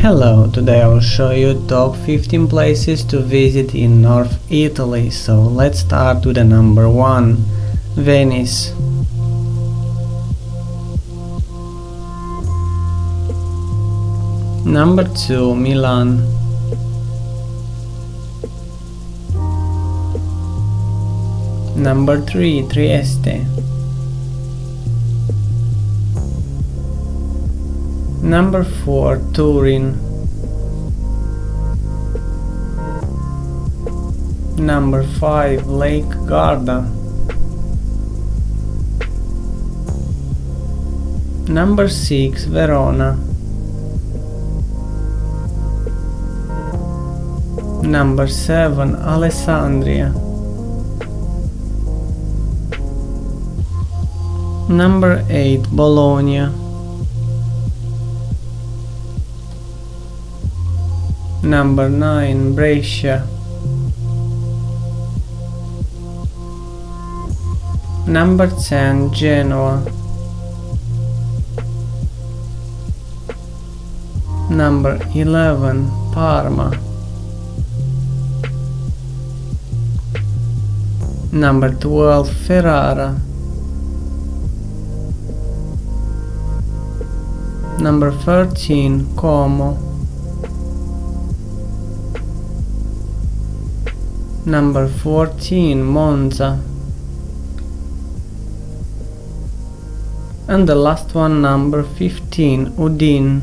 Hello, today I will show you top 15 places to visit in North Italy, so let's start with the number 1, Venice. Number 2, Milan. Number 3, Trieste. Number 4, Turin. Number 5, Lake Garda. Number 6, Verona. Number 7, Alessandria. Number 8, Bologna. Number 9, Brescia. Number 10, Genoa. Number 11, Parma. Number 12, Ferrara. Number 13, Como. Number 14, Monza. And the last one, number 15, Udine.